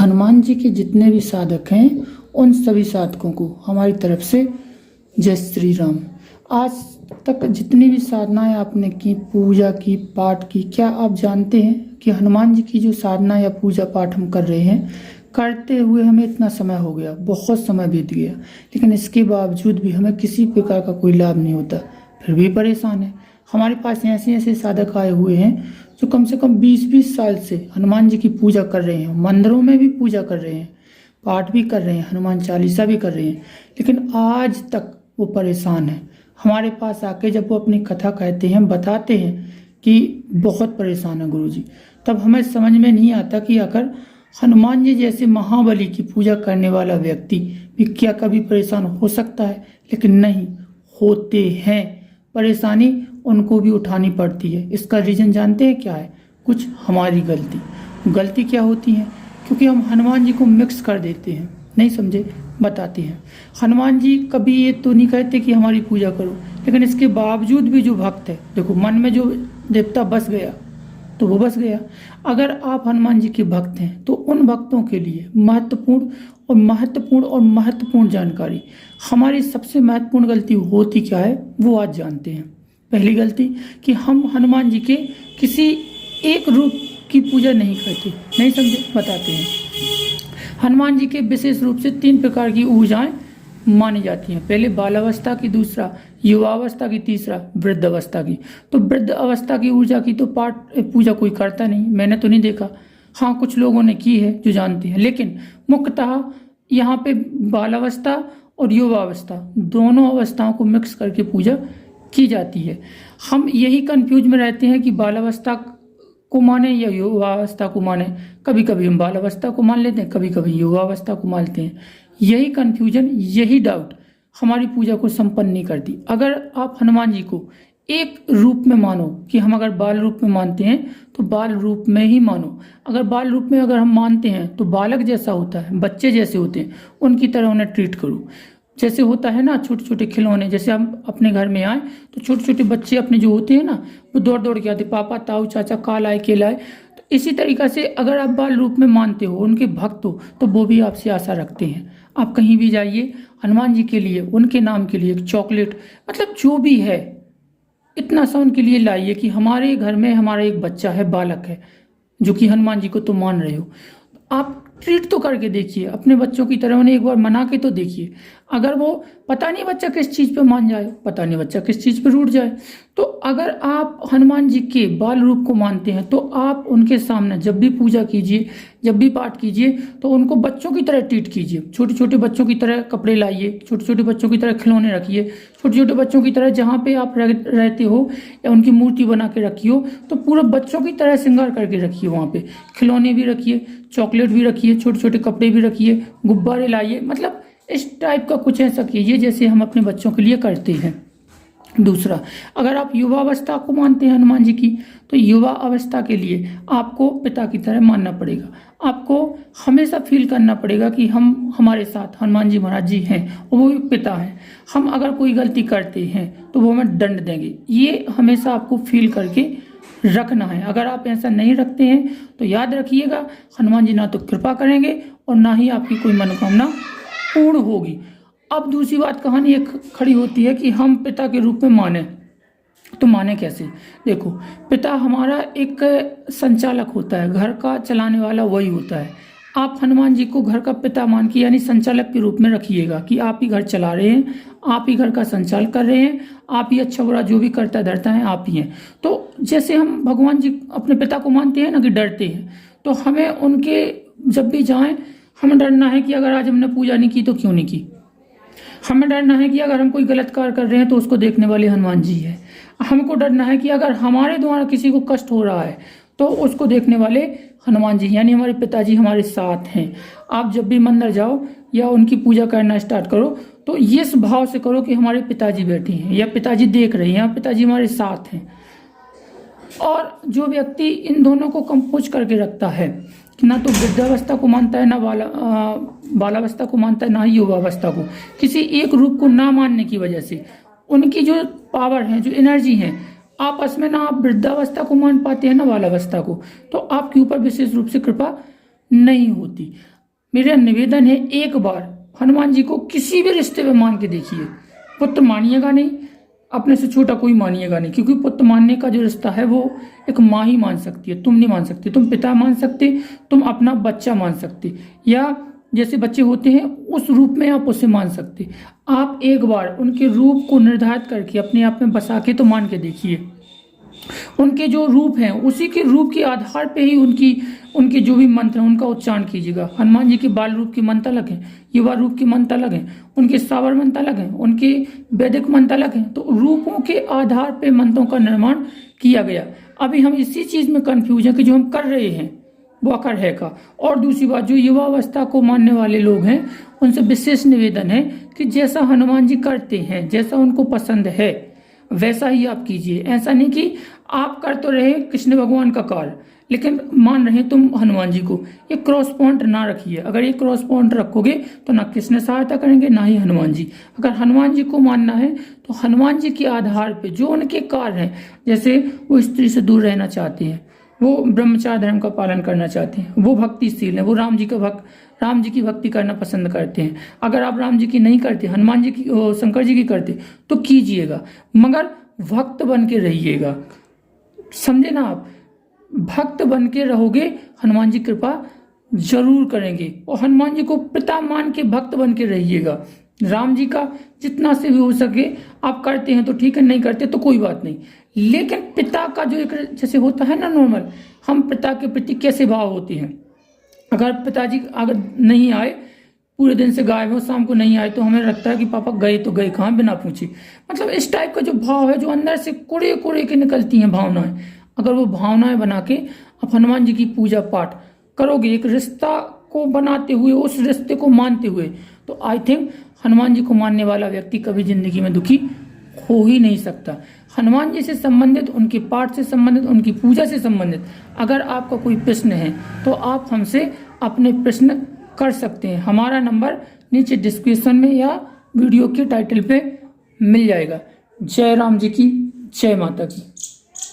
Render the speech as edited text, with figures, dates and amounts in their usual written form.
हनुमान जी के जितने भी साधक हैं उन सभी साधकों को हमारी तरफ से जय श्री राम। आज तक जितनी भी साधनाएं आपने की, पूजा की, पाठ की, क्या आप जानते हैं कि हनुमान जी की जो साधना या पूजा पाठ हम कर रहे हैं, करते हुए हमें इतना समय हो गया, बहुत समय बीत गया, लेकिन इसके बावजूद भी हमें किसी प्रकार का कोई लाभ नहीं होता, फिर भी परेशान है। हमारे पास ऐसे ऐसे साधक आए हुए हैं जो कम से कम 20-20 साल से हनुमान जी की पूजा कर रहे हैं, मंदिरों में भी पूजा कर रहे हैं, पाठ भी कर रहे हैं, हनुमान चालीसा भी कर रहे हैं, लेकिन आज तक वो परेशान है। हमारे पास आके जब वो अपनी कथा कहते हैं, बताते हैं कि बहुत परेशान है गुरुजी, तब हमें समझ में नहीं आता कि अगर हनुमान जी जैसे महाबली की पूजा करने वाला व्यक्ति भी क्या कभी परेशान हो सकता है, लेकिन नहीं होते हैं। परेशानी उनको भी उठानी पड़ती है। इसका रीज़न जानते हैं क्या है? कुछ हमारी गलती क्या होती है? क्योंकि हम हनुमान जी को मिक्स कर देते हैं। नहीं समझे? बताते हैं। हनुमान जी कभी ये तो नहीं कहते कि हमारी पूजा करो, लेकिन इसके बावजूद भी जो भक्त है, देखो मन में जो देवता बस गया तो वो बस गया। अगर आप हनुमान जी के भक्त हैं तो उन भक्तों के लिए महत्वपूर्ण जानकारी, हमारी सबसे महत्वपूर्ण गलती होती क्या है वो आज जानते हैं। पहली गलती कि हम हनुमान जी के किसी एक रूप की पूजा नहीं करते। नहीं समझे? बताते हैं। हनुमान जी के विशेष रूप से 3 प्रकार की ऊर्जाएं मानी जाती हैं। पहले बालावस्था की, दूसरा युवावस्था की, तीसरा वृद्ध अवस्था की। तो वृद्ध अवस्था की ऊर्जा की तो पूजा कोई करता नहीं, मैंने तो नहीं देखा। हाँ, कुछ लोगों ने की है जो जानते हैं, लेकिन मुख्यतः यहाँ पे बालावस्था और युवावस्था दोनों अवस्थाओं को मिक्स करके पूजा की जाती है। हम यही कंफ्यूज में रहते हैं कि बालावस्था को माने या युवावस्था को माने। कभी कभी हम बालावस्था को मान लेते हैं, कभी कभी युवावस्था को मानते हैं। यही कंफ्यूजन, यही डाउट हमारी पूजा को संपन्न नहीं करती। अगर आप हनुमान जी को एक रूप में मानो, कि हम अगर बाल रूप में मानते हैं तो बाल रूप में ही मानो। अगर बाल रूप में अगर हम मानते हैं तो बालक जैसा होता है, बच्चे जैसे होते हैं, उनकी तरह उन्हें ट्रीट करो। जैसे होता है ना छोटे छोटे खिलौने, जैसे हम अपने घर में आए तो छोटे छोटे बच्चे अपने जो होते हैं ना, वो दौड़ दौड़ के आते, पापा, ताऊ, चाचा, काल आए, केला आए। तो इसी तरीक़ा से अगर आप बाल रूप में मानते हो, उनके भक्त हो, तो वो भी आपसे आशा रखते हैं। आप कहीं भी जाइए, हनुमान जी के लिए, उनके नाम के लिए एक चॉकलेट, मतलब जो भी है, इतना सा उनके लिए लाइए कि हमारे घर में हमारा एक बच्चा है, बालक है, जो कि हनुमान जी को तो मान रहे हो। आप ट्रीट तो करके देखिए अपने बच्चों की तरह, उन्हें एक बार मना के तो देखिए। अगर वो पता नहीं बच्चा किस चीज़ पे मान जाए, पता नहीं बच्चा किस चीज़ पे रूठ जाए। तो अगर आप हनुमान जी के बाल रूप को मानते हैं तो आप उनके सामने जब भी पूजा कीजिए, जब भी पाठ कीजिए, तो उनको बच्चों की तरह ट्रीट कीजिए। छोटे छोटे बच्चों की तरह कपड़े लाइए, छोटे छोटे बच्चों की तरह खिलौने रखिए, छोटे छोटे बच्चों की तरह जहाँ पे आप रहते हो या उनकी मूर्ति बना के रखी हो तो पूरा बच्चों की तरह श्रृंगार करके रखिए। वहाँ पे खिलौने भी रखिए, चॉकलेट भी रखिए, छोटे छोटे कपड़े भी रखिए, गुब्बारे लाइए, मतलब इस टाइप का कुछ ऐसा कीजिए जैसे हम अपने बच्चों के लिए करते हैं। दूसरा, अगर आप युवा अवस्था को मानते हैं हनुमान जी की, तो युवा अवस्था के लिए आपको पिता की तरह मानना पड़ेगा। आपको हमेशा फील करना पड़ेगा कि हमारे साथ हनुमान जी महाराज जी हैं और वो भी पिता हैं। हम अगर कोई गलती करते हैं तो वो हमें दंड देंगे, ये हमेशा आपको फील करके रखना है। अगर आप ऐसा नहीं रखते हैं तो याद रखिएगा, हनुमान जी ना तो कृपा करेंगे और ना ही आपकी कोई मनोकामना पूर्ण होगी। अब दूसरी बात कहानी एक खड़ी होती है कि हम पिता के रूप में माने, तो माने कैसे? देखो, पिता हमारा एक संचालक होता है, घर का चलाने वाला वही होता है। आप हनुमान जी को घर का पिता मान के, यानी संचालक के रूप में रखिएगा कि आप ही घर चला रहे हैं, आप ही घर का संचालन कर रहे हैं, आप ही अच्छा बुरा जो भी करता धरता है आप ही हैं। तो जैसे हम भगवान जी अपने पिता को मानते हैं ना कि डरते हैं, तो हमें उनके जब भी जाएं हमें डरना है कि अगर आज हमने पूजा नहीं की तो क्यों नहीं की। हमें डरना है कि अगर हम कोई गलत कार्य कर रहे हैं तो उसको देखने वाले हनुमान जी है। हमको डरना है कि अगर हमारे द्वारा किसी को कष्ट हो रहा है तो उसको देखने वाले हनुमान जी, यानी हमारे पिताजी हमारे साथ हैं। आप जब भी मंदिर जाओ या उनकी पूजा करना स्टार्ट करो तो इस भाव से करो कि हमारे पिताजी बैठे हैं या पिताजी देख रहे हैं या पिताजी हमारे साथ हैं। और जो व्यक्ति इन दोनों को कंपोज करके रखता है, ना तो वृद्धावस्था को मानता है, ना बालावस्था को मानता है, ना ही युवावस्था को, किसी एक रूप को ना मानने की वजह से उनकी जो पावर है, जो एनर्जी है आपस में, ना आप वृद्धावस्था को मान पाते हैं ना बालावस्था को, तो आपके ऊपर विशेष रूप से कृपा नहीं होती। मेरा निवेदन है, एक बार हनुमान जी को किसी भी रिश्ते में मान के देखिए। पुत्र मानिएगा नहीं, अपने से छोटा कोई मानिएगा नहीं, क्योंकि पुत्र मानने का जो रिश्ता है वो एक माँ ही मान सकती है, तुम नहीं मान सकते। तुम पिता मान सकते, तुम अपना बच्चा मान सकते, या जैसे बच्चे होते हैं उस रूप में आप उसे मान सकते। आप एक बार उनके रूप को निर्धारित करके अपने आप में बसा के तो मान के देखिए। उनके जो रूप हैं उसी के रूप के आधार पे ही उनके जो भी मंत्र हैं उनका उच्चारण कीजिएगा। हनुमान जी के बाल रूप के मंत्र अलग हैं, युवा रूप के मंत्र अलग हैं, उनके सावर मंत्र अलग हैं, उनके वैदिक मंत्र अलग हैं। तो रूपों के आधार पे मंत्रों का निर्माण किया गया। अभी हम इसी चीज में कंफ्यूज हैं कि जो हम कर रहे हैं वो अकर है का। और दूसरी बात, जो युवावस्था को मानने वाले लोग हैं उनसे विशेष निवेदन है कि जैसा हनुमान जी करते हैं, जैसा उनको पसंद है वैसा ही आप कीजिए। ऐसा नहीं कि आप कर तो रहे कृष्ण भगवान का कार्य लेकिन मान रहे तुम हनुमान जी को। ये क्रॉस पॉइंट ना रखिए। अगर ये क्रॉस पॉइंट रखोगे तो ना कृष्ण सहायता करेंगे ना ही हनुमान जी। अगर हनुमान जी को मानना है तो हनुमान जी के आधार पे जो उनके कार्य हैं, जैसे वो स्त्री से दूर रहना चाहते हैं, वो ब्रह्मचार्य धर्म का पालन करना चाहते हैं, वो भक्तिशील हैं, वो राम जी की भक्ति करना पसंद करते हैं। अगर आप राम जी की नहीं करते, हनुमान जी की, शंकर जी की करते तो कीजिएगा, मगर भक्त बन के रहिएगा। समझे ना आप? भक्त बन के रहोगे, हनुमान जी कृपा जरूर करेंगे। और हनुमान जी को पिता मान के भक्त बन के रहिएगा। राम जी का जितना से भी हो सके आप करते हैं तो ठीक है, नहीं करते तो कोई बात नहीं। लेकिन पिता का जो एक जैसे होता है ना नॉर्मल, हम पिता के प्रति कैसे भाव होते हैं। अगर पिताजी अगर नहीं आए, पूरे दिन से गायब हो, शाम को नहीं आए, तो हमें लगता है कि पापा गए तो गए कहाँ बिना पूछे। मतलब इस टाइप का जो भाव है, जो अंदर से कुड़े कुड़े के निकलती हैं भावनाएं, अगर वो भावनाएं बना के आप हनुमान जी की पूजा पाठ करोगे, एक रिश्ता को बनाते हुए, उस रिश्ते को मानते हुए, तो आई थिंक हनुमान जी को मानने वाला व्यक्ति कभी जिंदगी में दुखी हो ही नहीं सकता। हनुमान जी से संबंधित, उनके पाठ से संबंधित, उनकी पूजा से संबंधित अगर आपका कोई प्रश्न है तो आप हमसे अपने प्रश्न कर सकते हैं। हमारा नंबर नीचे डिस्क्रिप्शन में या वीडियो के टाइटल पे मिल जाएगा। जय राम जी की, जय माता की।